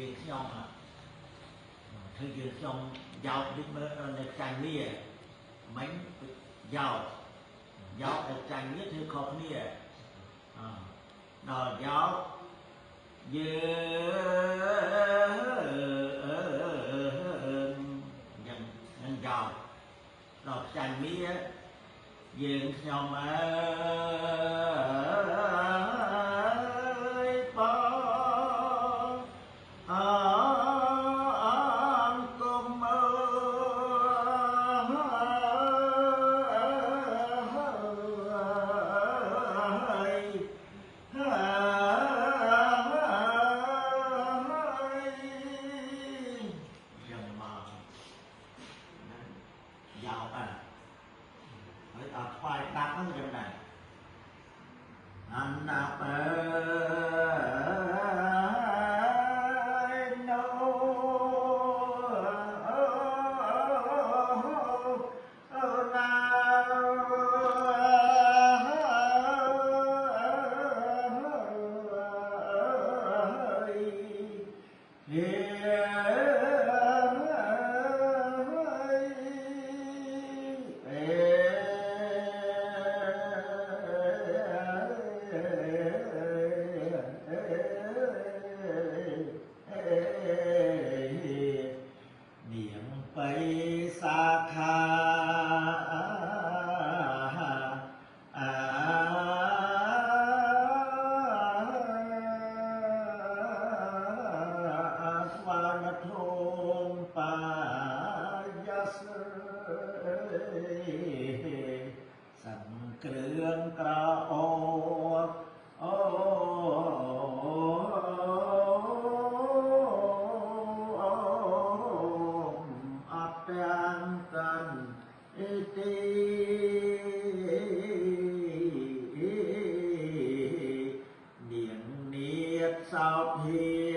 dương nhom thứ dương nhom giàu đi mơในการเนี่ยมันยาวยาวในการเนี่ยthứ khóเนี่ยđò giáo dơ nhân giàu đòการเนี่ยdương nhom giàu phải tập khoai đáp nó trong này anh đápสาขาสวรรค์ทงปายาสสังเครื่องกระโอsao thì